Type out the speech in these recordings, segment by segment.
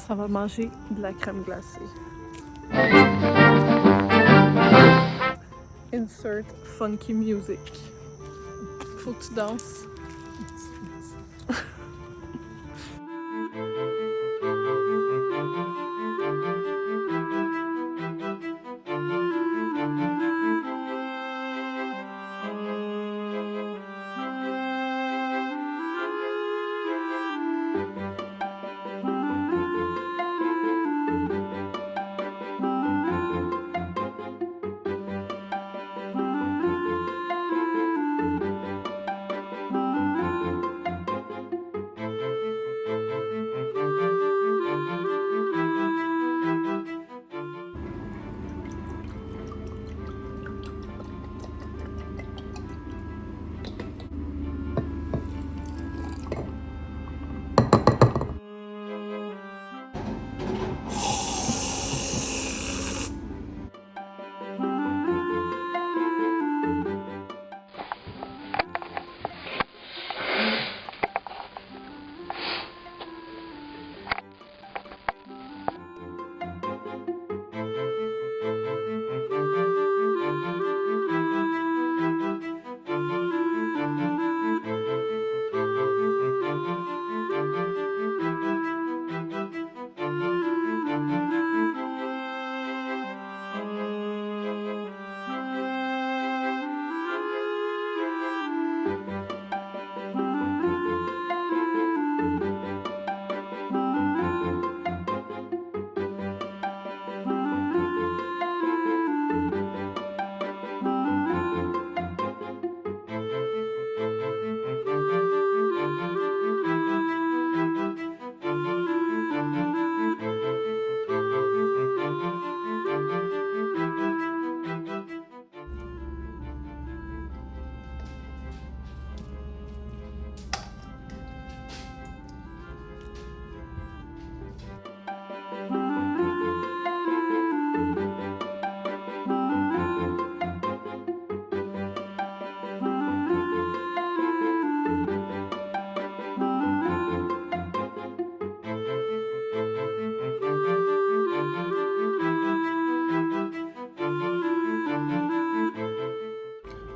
Ça va manger de la crème glacée. Insert funky music. Faut que tu danses.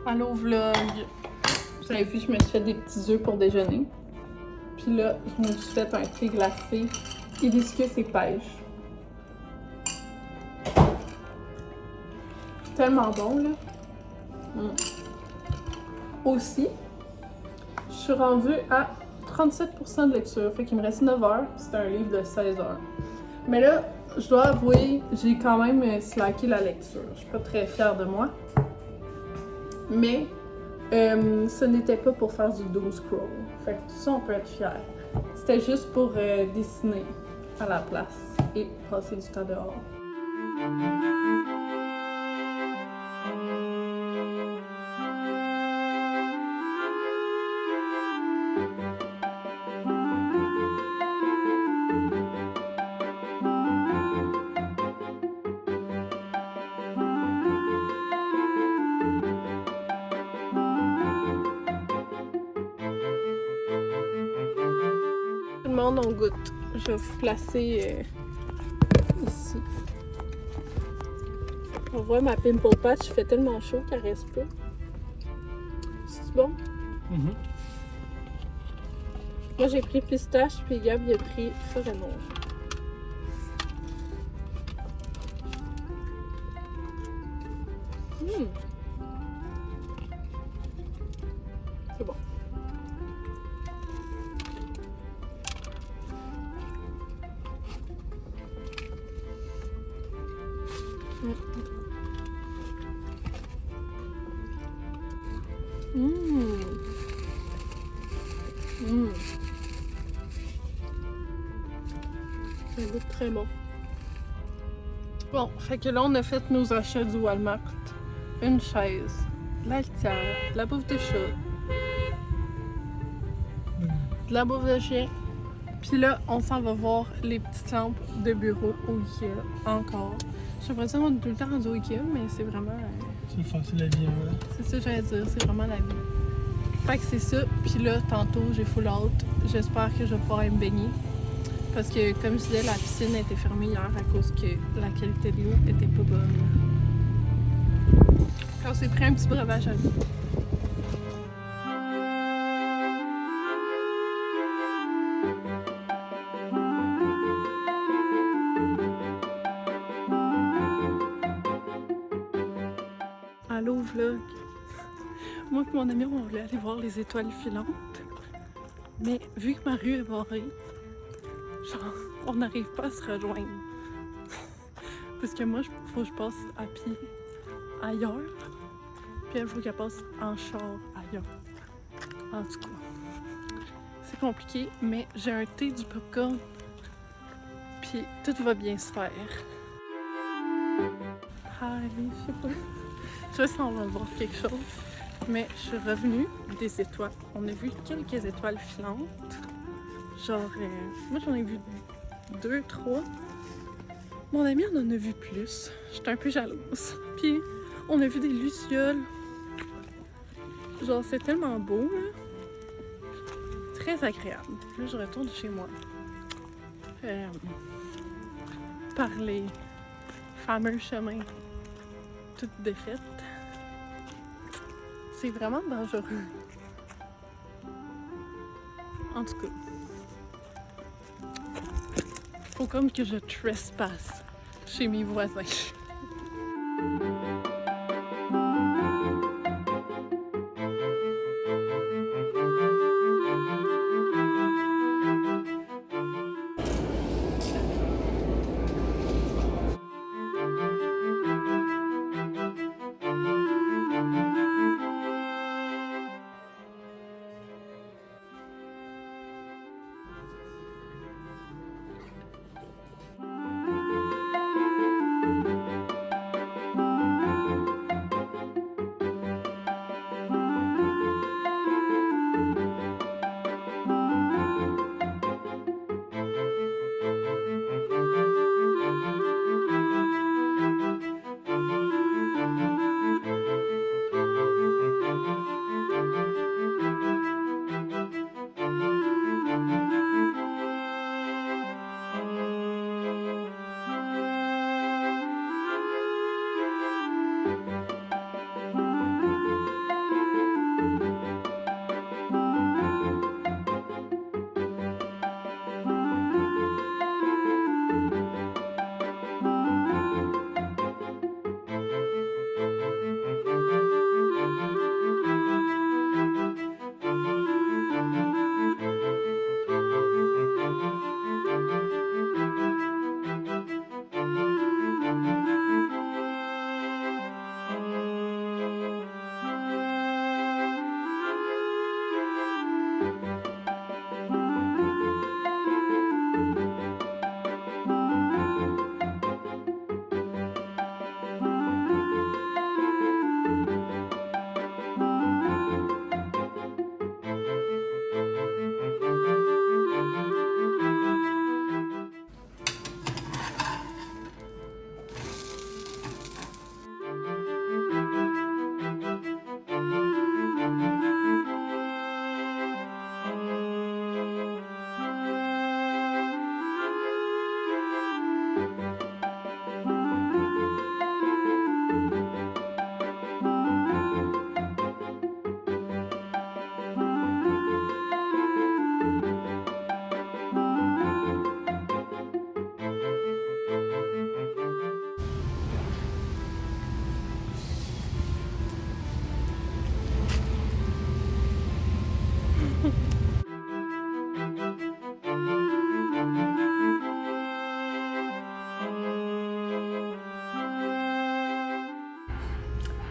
Allô vlog! Vous avez vu, je me suis fait des petits œufs pour déjeuner. Puis là, je me suis fait un thé glacé, hibiscus et pêche. Tellement bon là! Aussi, je suis rendue à 37% de lecture, fait qu'il me reste 9 heures, c'est un livre de 16 heures. Mais là, je dois avouer, j'ai quand même slacké la lecture. Je suis pas très fière de moi. Mais ce n'était pas pour faire du doom scroll. Fait que ça, on peut être fier. C'était juste pour dessiner à la place et passer du temps dehors. Tout le monde, on goûte. Je vais vous placer ici. On voit ma pimple patch, il fait tellement chaud qu'elle reste pas. C'est bon? Mm-hmm. Moi j'ai pris pistache, puis Gab il a pris forêt noire. C'est bon. Ça goûte très bon. Bon, fait que là on a fait nos achats du Walmart. Une chaise, de la litière, de la bouffe de chat, de la bouffe de chien. Puis là, on s'en va voir les petites lampes de bureau au Ikea encore. J'ai l'impression qu'on est tout le temps rendu au Ikea, mais c'est vraiment... C'est facile la vie, hein, ouais. C'est ça que j'allais dire, c'est vraiment la vie. Fait que c'est ça. Puis là, tantôt, j'ai full out. J'espère que je vais pouvoir me baigner. Parce que, comme je disais, la piscine a été fermée hier à cause que la qualité de l'eau était pas bonne. On s'est pris un petit breuvage à l'eau. Allô vlog! Moi et mon ami on voulait aller voir les étoiles filantes, mais vu que ma rue est barrée, genre on n'arrive pas à se rejoindre. Parce que moi il faut que je passe à pied ailleurs, puis elle faut qu'elle passe en char ailleurs. En tout cas, c'est compliqué, mais j'ai un thé, du popcorn, puis tout va bien se faire. Allez, je sais pas. Je sais si on va voir quelque chose. Mais je suis revenue des étoiles. On a vu quelques étoiles filantes. Genre, moi j'en ai vu 2, 3. Mon ami en a vu plus. J'étais un peu jalouse. Puis, on a vu des lucioles. Genre, c'est tellement beau, là. Très agréable. Là, je retourne chez moi. Par les fameux chemins toutes défaites. C'est vraiment dangereux. En tout cas, faut comme que je trespasse chez mes voisins.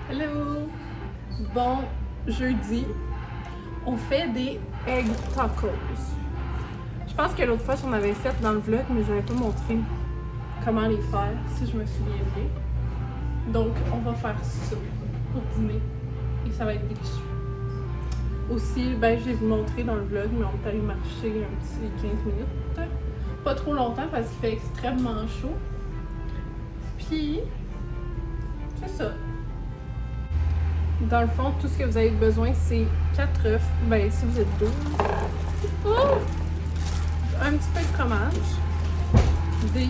Hello! Bon jeudi, on fait des egg tacos. Je pense que l'autre fois j'en avais fait dans le vlog, mais je n'avais pas montré comment les faire, si je me souviens bien. Donc on va faire ça pour dîner et ça va être délicieux. Aussi, ben je vais vous montrer dans le vlog, mais on est allé marcher un petit 15 minutes. Pas trop longtemps parce qu'il fait extrêmement chaud. Puis, c'est ça. Dans le fond, tout ce que vous avez besoin, c'est 4 œufs. Ben, si vous êtes 12. Oh! un petit peu de fromage, des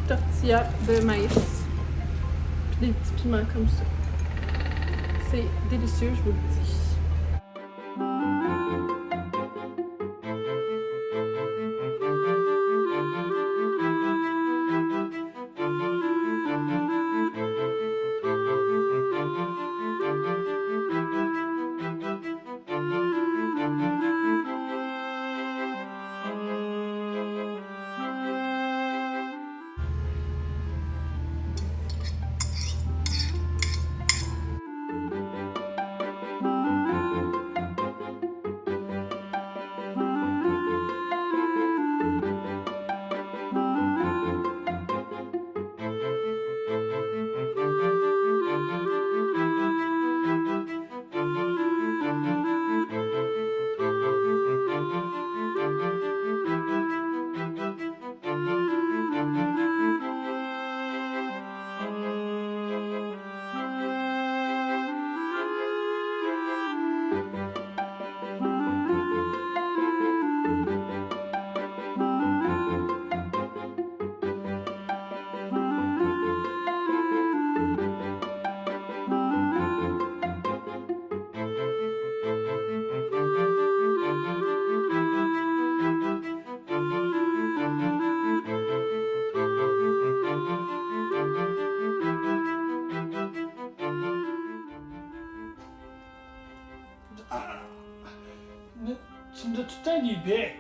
tortillas de maïs, puis des petits piments comme ça. C'est délicieux, je vous le dis. Ah, tu me donnes tout le temps du bec.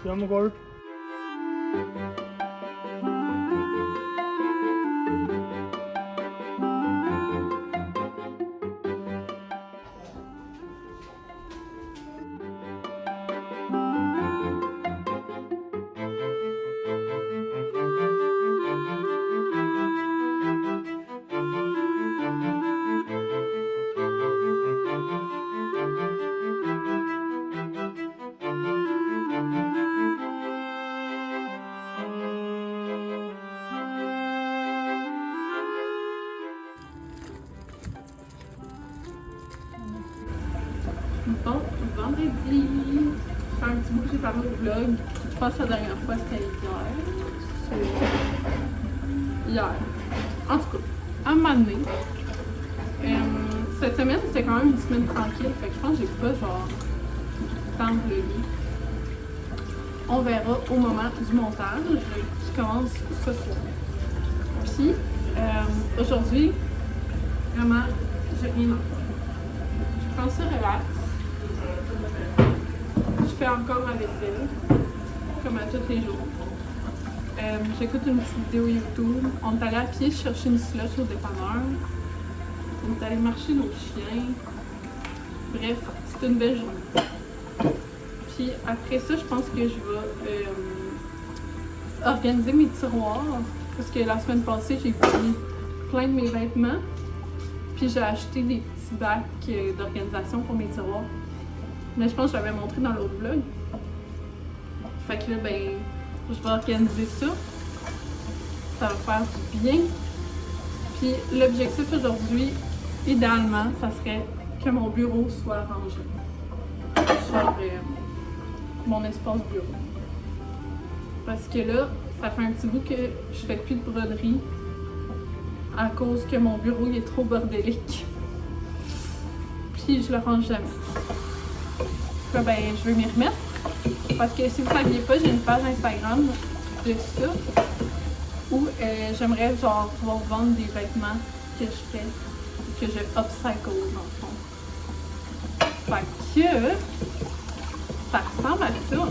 Ja, mon gars. Bon, vendredi, ça fait un petit bout que j'ai parlé au vlog. Je pense que la dernière fois c'était hier. En tout cas, à un moment donné, cette semaine c'était quand même une semaine tranquille, fait que je pense que j'ai pas genre tant vlogué. On verra au moment du montage qui commence ce soir. Puis, aujourd'hui, vraiment, j'ai rien à faire. Je prends ça relax. Je fais encore ma vaisselle, comme à tous les jours. J'écoute une petite vidéo YouTube. On est allé à pied chercher une slush au dépanneur. On est allé marcher nos chiens. Bref, c'était une belle journée. Puis après ça, je pense que je vais organiser mes tiroirs. Parce que la semaine passée, j'ai pris plein de mes vêtements. Puis j'ai acheté des petits bacs d'organisation pour mes tiroirs. Mais je pense que je l'avais montré dans l'autre vlog. Fait que là, ben, je vais organiser ça. Ça va faire du bien. Puis l'objectif aujourd'hui, idéalement, ça serait que mon bureau soit rangé. Genre mon espace bureau. Parce que là, ça fait un petit bout que je fais plus de broderie à cause que mon bureau il est trop bordélique. Puis je le range jamais. Là, ben, je veux m'y remettre. Parce que si vous ne saviez pas, j'ai une page Instagram de ça où j'aimerais genre pouvoir vendre des vêtements que je fais, que je upcycle dans le fond. Fait que ça ressemble à ça.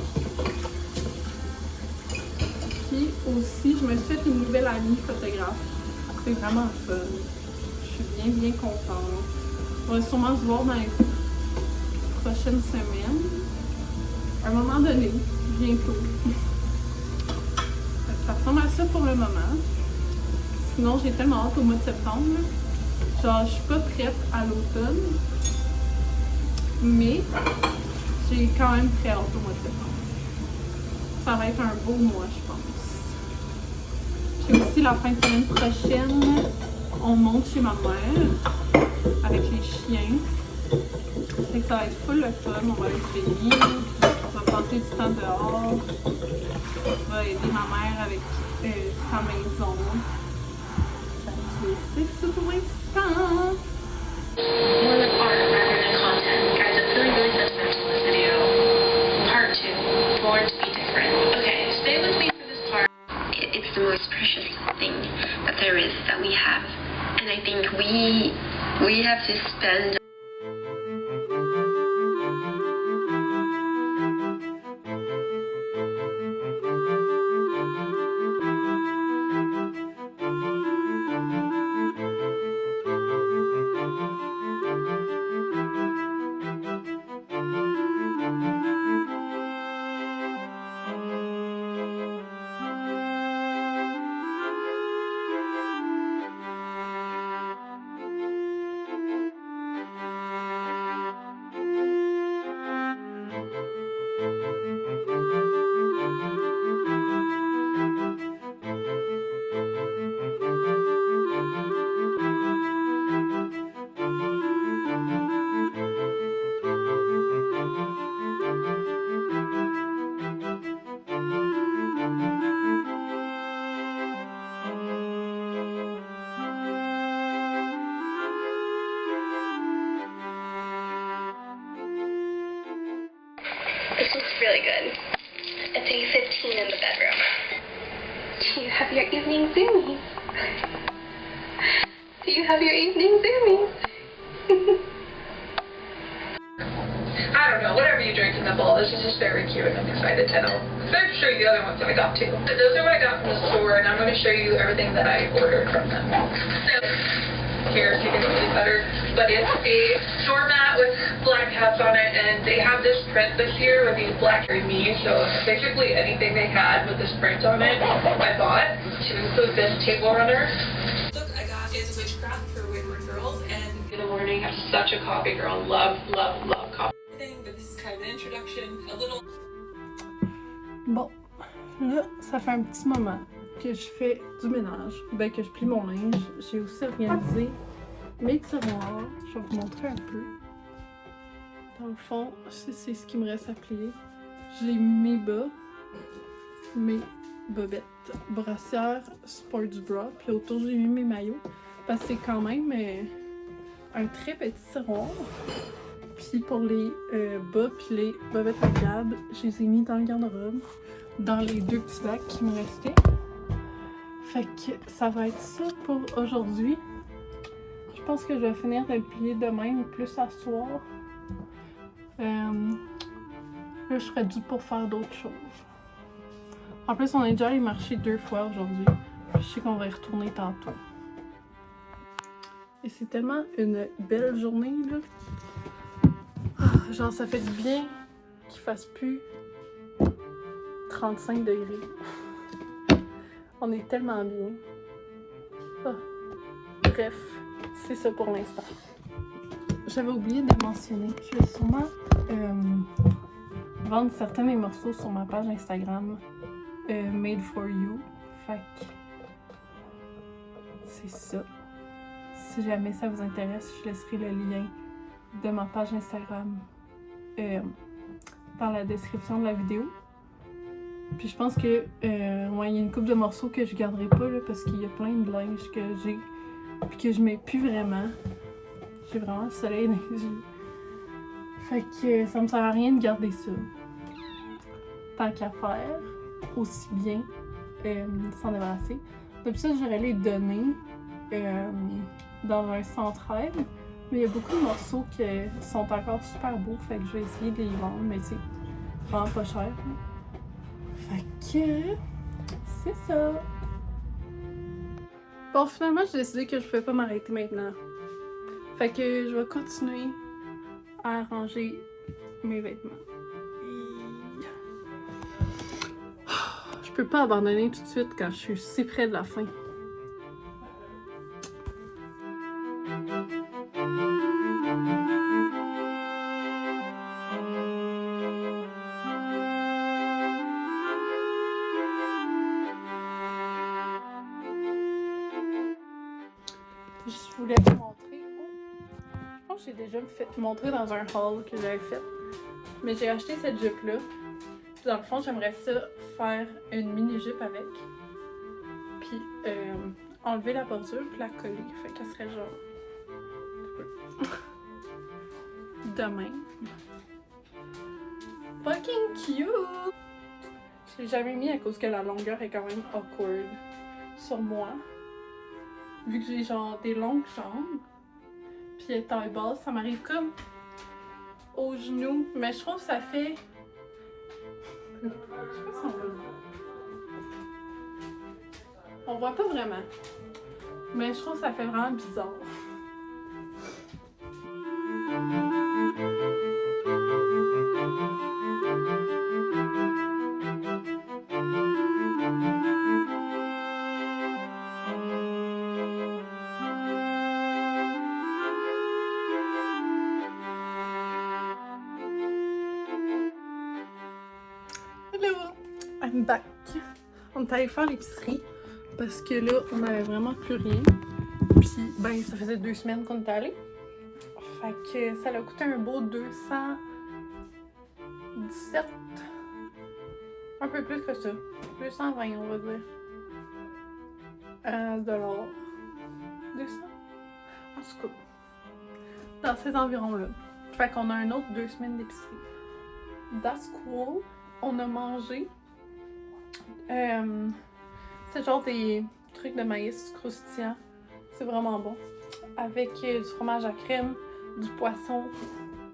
Puis aussi, je me suis fait une nouvelle amie photographe. C'est vraiment fun. Je suis bien contente. On va sûrement se voir dans les prochaines semaines. À un moment donné, bientôt. Ça ressemble à ça pour le moment. Sinon, j'ai tellement hâte au mois de septembre. Genre, je suis pas prête à l'automne. Mais j'ai quand même très hâte au mois de septembre. Ça va être un beau mois, je pense. Puis aussi, la fin de semaine prochaine, on monte chez ma mère avec les chiens. Fait que ça va être full le fun, on va être bénis, on va passer du temps dehors, on va aider ma mère avec sa maison. C'est ça pour l'instant! More with art rather than content. Guys, I'm feeling really sentimental in this video. Part 2, born to be different. Okay, stay with me for this part. It's the most precious thing that there is, that we have. And I think we have to spend This looks really good. It's A15 in the bedroom. Do you have your evening zoomies? Do you have your evening zoomies? I don't know, whatever you drink in the bowl. This is just very cute and I'm excited to know. So I have to show you the other ones that I got too. But those are what I got from the store and I'm going to show you everything that I ordered from them. So, here so you can see better. But it's a doormat with black hats on it and they have this print this year with these black me. So basically anything they had with this print on it, I bought to include this table runner. Look I got is Witchcraft for Wayward Girls and in the morning I'm such a coffee girl. Love coffee. But this is kind of an introduction, a little. Bon, là, ça fait un petit moment que je fais du ménage, ben que je plie mon linge. J'ai aussi organisé mes tiroirs. Je vais vous montrer un peu. Dans le fond, c'est ce qui me reste à plier. J'ai mis mes bas, mes bobettes, brassières, sports bra, puis autour j'ai mis mes maillots. Parce que c'est quand même un très petit tiroir. Puis pour les bas puis les bobettes à câble, je les ai mis dans le garde-robe, dans les deux petits bacs qui me restaient. Fait que ça va être ça pour aujourd'hui. Je pense que je vais finir de le plier demain ou plus à soir. Là, je serais due pour faire d'autres choses. En plus, on est déjà allé marcher 2 fois aujourd'hui. Je sais qu'on va y retourner tantôt. Et c'est tellement une belle journée, là. Genre, ça fait du bien qu'il fasse plus 35 degrés. On est tellement bien. Ah. Bref, c'est ça pour l'instant. J'avais oublié de mentionner. Je vais sûrement vendre certains de mes morceaux sur ma page Instagram Made for You. Fait que c'est ça. Si jamais ça vous intéresse, je laisserai le lien de ma page Instagram dans la description de la vidéo. Puis je pense que ouais, il y a une couple de morceaux que je garderai pas là, parce qu'il y a plein de linge que j'ai puis que je mets plus vraiment. J'ai vraiment le soleil dans les yeux. Fait que ça me sert à rien de garder ça. Tant qu'à faire, aussi bien s'en débarrasser. Depuis ça, j'aurais les donner dans un centre-aide. Mais il y a beaucoup de morceaux qui sont encore super beaux, fait que je vais essayer de les vendre, mais c'est vraiment pas cher. Fait que c'est ça. Bon, finalement, j'ai décidé que je pouvais pas m'arrêter maintenant. Fait que je vais continuer à arranger mes vêtements. Je peux pas abandonner tout de suite quand je suis si près de la fin. Je voulais vous montrer. Je pense que j'ai déjà fait montrer dans un haul que j'avais fait. Mais j'ai acheté cette jupe-là. Puis dans le fond, j'aimerais ça faire une mini-jupe avec. Puis enlever la bordure puis la coller. Fait qu'elle serait genre. De même. Fucking cute! Je l'ai jamais mis à cause que la longueur est quand même awkward sur moi. Vu que j'ai genre des longues jambes, puis elle est taille basse, ça m'arrive comme aux genoux, mais je trouve que ça fait. Je sais pas si on voit. On voit pas vraiment, mais je trouve que ça fait vraiment bizarre. Hello, I'm back. On est allé faire l'épicerie parce que là, on n'avait vraiment plus rien. Puis, ben, ça faisait 2 semaines qu'on était allé. Fait que ça a coûté un beau 217. Un peu plus que ça. 220, on va dire. Dollars. 200? En tout cas. Dans ces environs-là. Fait qu'on a un autre 2 semaines d'épicerie. That's cool. On a mangé. C'est genre des trucs de maïs croustillants. C'est vraiment bon. Avec du fromage à crème, du poisson,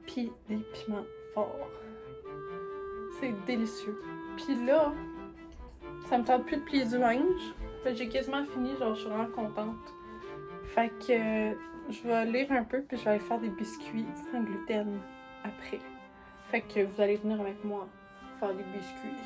puis des piments fort. C'est délicieux. Puis là, ça me tente plus de plier du linge. Fait que j'ai quasiment fini, genre je suis vraiment contente. Fait que je vais lire un peu puis je vais aller faire des biscuits sans gluten après. Fait que vous allez venir avec moi faire des biscuits.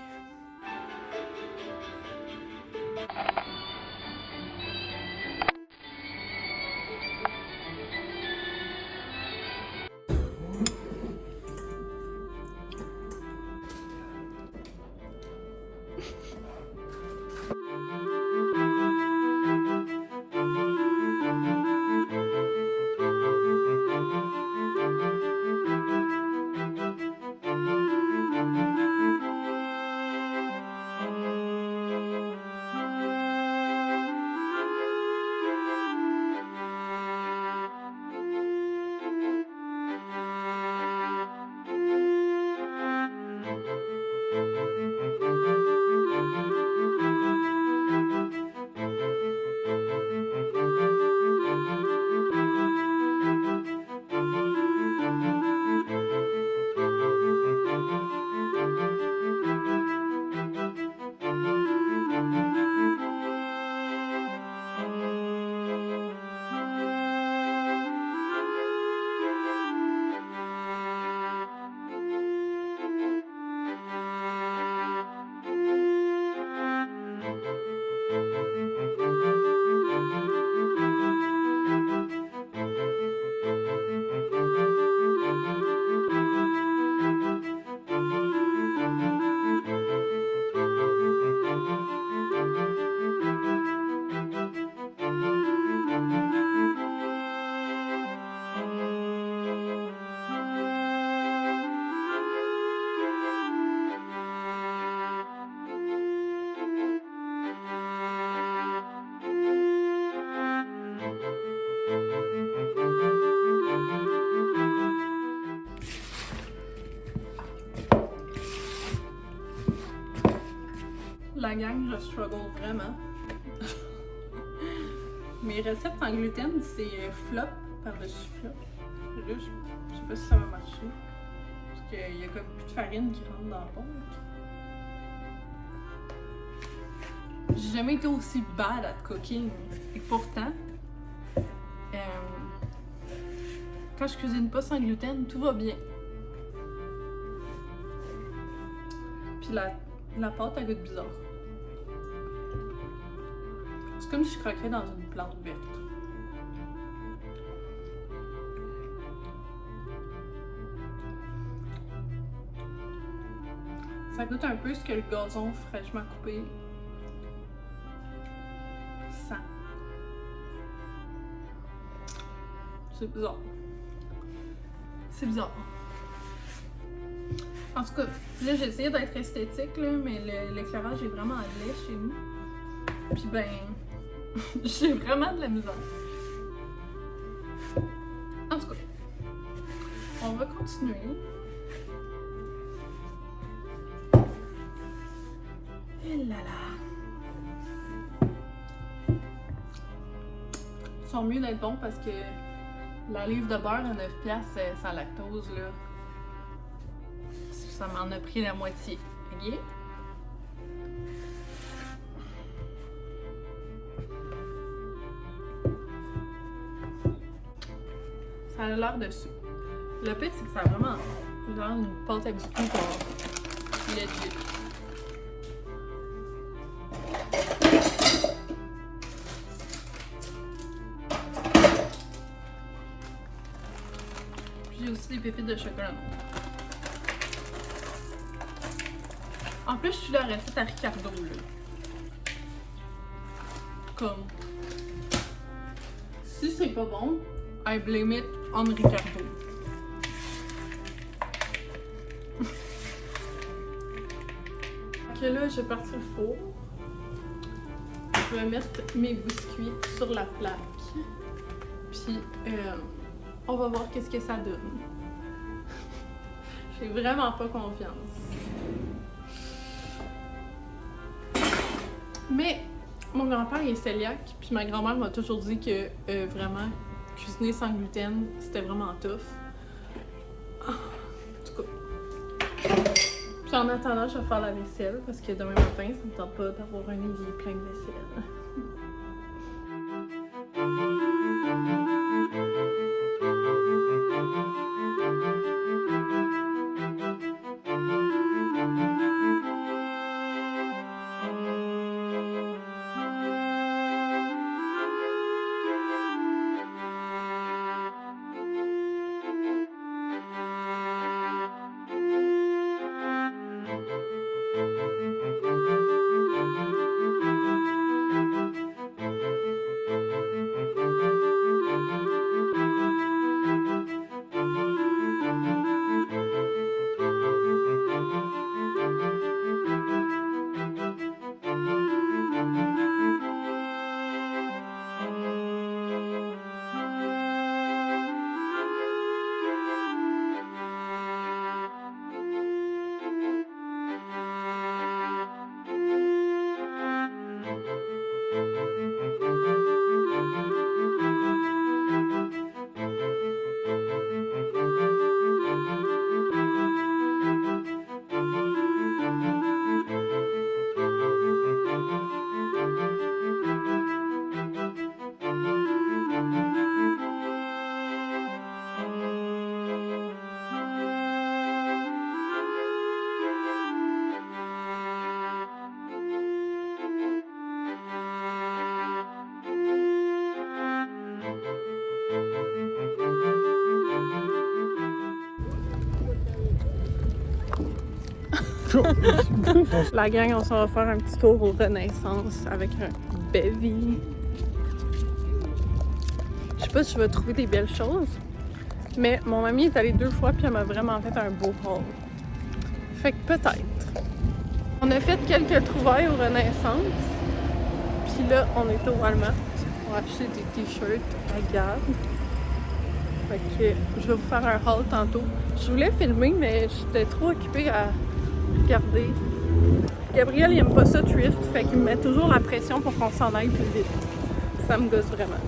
La gang, je struggle vraiment. Mes recettes sans gluten, c'est flop par-dessus flop. Là, je sais pas si ça va marcher. Parce qu'il y a comme plus de farine qui rentre dans la pompe. J'ai jamais été aussi bad at cooking. Et pourtant, quand je cuisine pas sans gluten, tout va bien. Puis la pâte, elle goûte bizarre. C'est comme si je croquais dans une plante verte. Ça goûte un peu ce que le gazon fraîchement coupé sent. C'est bizarre. C'est bizarre. En tout cas, là j'ai essayé d'être esthétique, là, mais l'éclairage est vraiment laid chez nous. Puis ben, j'ai vraiment de la misère. En tout cas, on va continuer. Et là là. Ils sont mieux d'être bons parce que la livre de beurre à 9$ sans lactose, là, ça m'en a pris la moitié. Ok? Ça a l'air dessus. Le pire, c'est que ça a vraiment l'air d'une pâte à biscuits pour legit. J'ai aussi des pépites de chocolat noir. En plus, je suis la recette à Ricardo, là. Comme... si c'est pas bon, I blame it on Ricardo. Ok, là, je vais partir le four. Je vais mettre mes biscuits sur la plaque. Puis, on va voir qu'est-ce que ça donne. J'ai vraiment pas confiance. Mais mon grand-père est cœliaque, puis ma grand-mère m'a toujours dit que vraiment cuisiner sans gluten, c'était vraiment tough. En tout cas, Puis en attendant, je vais faire la vaisselle parce que demain matin, ça me tente pas d'avoir un évier plein de vaisselle. La gang, on s'en va faire un petit tour au Renaissance avec un bevy. Je sais pas si je vais trouver des belles choses, mais mon amie est allée 2 fois puis elle m'a vraiment fait un beau haul. Fait que peut-être. On a fait quelques trouvailles au Renaissance, puis là, on est au Walmart. On a acheté des t-shirts à Gab. Fait que je vais vous faire un haul tantôt. Je voulais filmer, mais j'étais trop occupée à regarder. Gabriel, il aime pas ça thrift, fait qu'il me met toujours la pression pour qu'on s'en aille plus vite. Ça me gosse vraiment.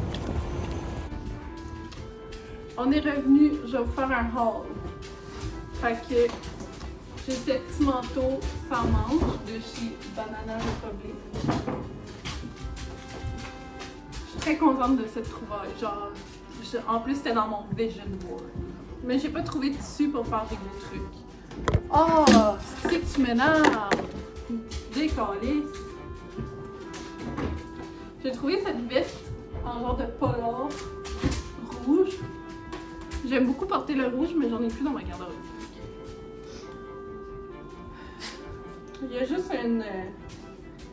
On est revenu, je vais vous faire un haul. Fait que j'ai ce petit manteau sans manche de chez Banana Republic. Je suis très contente de cette trouvaille. Genre, en plus, c'était dans mon vision board. Mais j'ai pas trouvé de tissu pour faire des gros trucs. Oh, c'est que tu m'énerves! Décalisse! J'ai trouvé cette veste en genre de polar rouge. J'aime beaucoup porter le rouge, mais j'en ai plus dans ma garde-robe. Il y a juste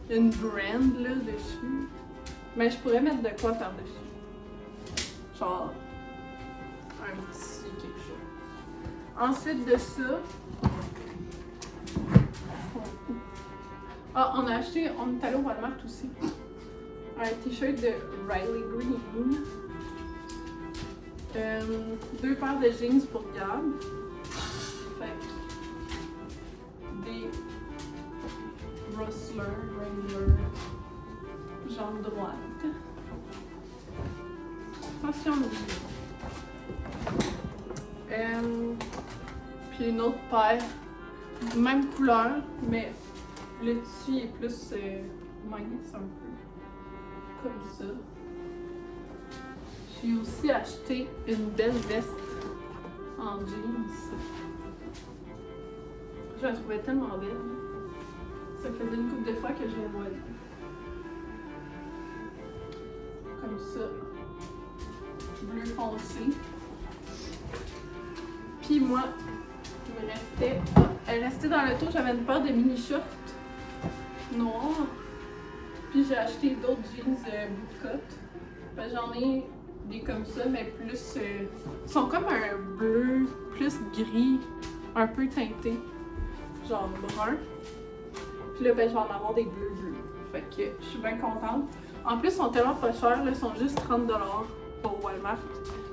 une brand là dessus. Mais je pourrais mettre de quoi par-dessus. Genre un petit quelque chose. Ensuite de ça. Ah, on est allé au Walmart aussi. Un t-shirt de Riley Green. 2 paires de jeans pour Gab. Fait que des Rustler, Wrangler, jambe droite. Attention, puis une autre paire, même couleur, mais le tissu est plus mince un peu, comme ça. J'ai aussi acheté une belle veste en jeans. Je la trouvais tellement belle. Ça faisait une couple de fois que je l'ai voyée. Comme ça. Bleu foncé. Puis moi, elle restait dans le tour, j'avais une paire de mini-shorts noirs. Puis j'ai acheté d'autres jeans bootcut. J'en ai des comme ça, mais plus. Sont comme un bleu, plus gris, un peu teinté. Genre brun. Puis là, je vais en avoir des bleus. Fait que je suis bien contente. En plus, ils sont tellement pas chers, là, ils sont juste 30$ au Walmart,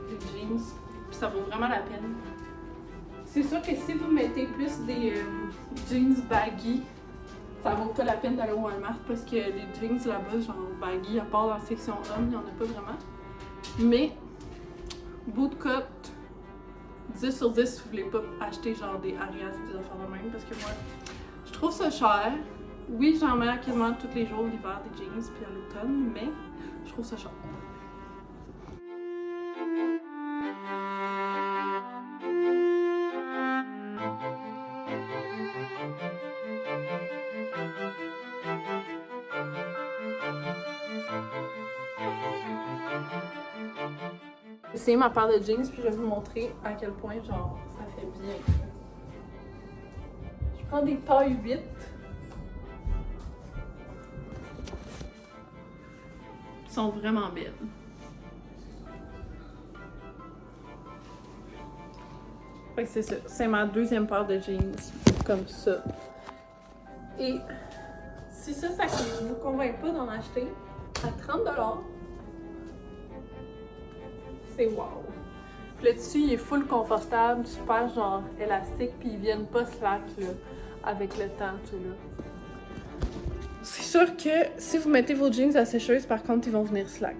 les jeans. Puis ça vaut vraiment la peine. C'est sûr que si vous mettez plus des jeans baggy, ça vaut pas la peine d'aller au Walmart parce que les jeans là-bas, genre baggy, à part dans la section homme, il n'y en a pas vraiment. Mais, bootcut, 10 sur 10 si vous voulez pas acheter genre des Arias ou des affaires de même parce que moi, trouve ça cher. Oui, j'en mets quasiment tous les jours l'hiver des jeans puis à l'automne, mais je trouve ça cher. C'est ma paire de jeans, puis je vais vous montrer à quel point, genre, ça fait bien. Je prends des tailles 8. Ils sont vraiment belles. Fait que c'est ça. C'est ma deuxième paire de jeans, comme ça. Et si ça ne vous convainc pas d'en acheter à 30$, c'est wow! Puis le tissu, il est full confortable, super genre élastique, puis ils viennent pas slack là, avec le temps, tout là. C'est sûr que si vous mettez vos jeans à sécheuse, par contre, ils vont venir slack.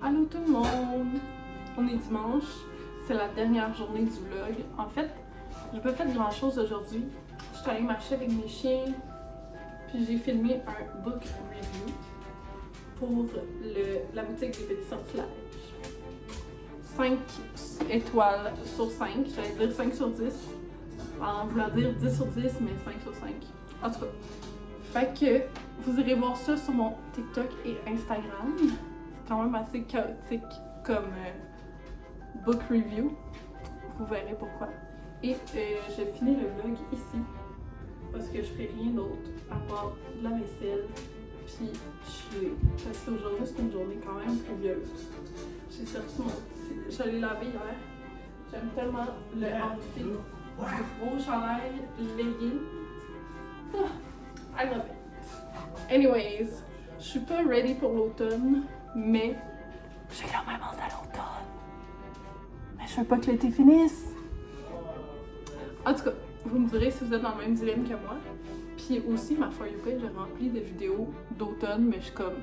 Allô tout le monde! On est dimanche, c'est la dernière journée du vlog. En fait, j'ai pas fait grand chose aujourd'hui. Je suis allée marcher avec mes chiens, puis j'ai filmé un book review pour la boutique des petits sortilèges. 5 étoiles sur 5, j'allais dire 5 sur 10, en voulant dire 10 sur 10, mais 5 sur 5. En tout cas, fait que vous irez voir ça sur mon TikTok et Instagram. C'est quand même assez chaotique comme book review. Vous verrez pourquoi. Et je finis le vlog ici parce que je ferai rien d'autre à part de la vaisselle puis chiller. Parce qu'aujourd'hui c'est une journée quand même pluvieuse. J'ai sorti mon petit... Je l'ai lavé hier. J'aime tellement le outfit. Gros chandail, legging. I love it. Anyways, je suis pas ready pour l'automne, mais j'ai quand même hâte à l'automne. Mais je veux pas que l'été finisse. En tout cas, vous me direz si vous êtes dans le même dilemme que moi. Puis aussi, ma For You page est remplie de vidéos d'automne, mais je suis comme,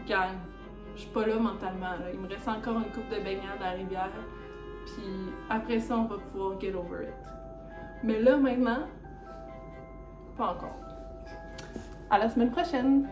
gang, je suis pas là mentalement. Là. Il me reste encore une coupe de baignade à la rivière. Puis après ça, on va pouvoir get over it. Mais là, maintenant, pas encore. À la semaine prochaine!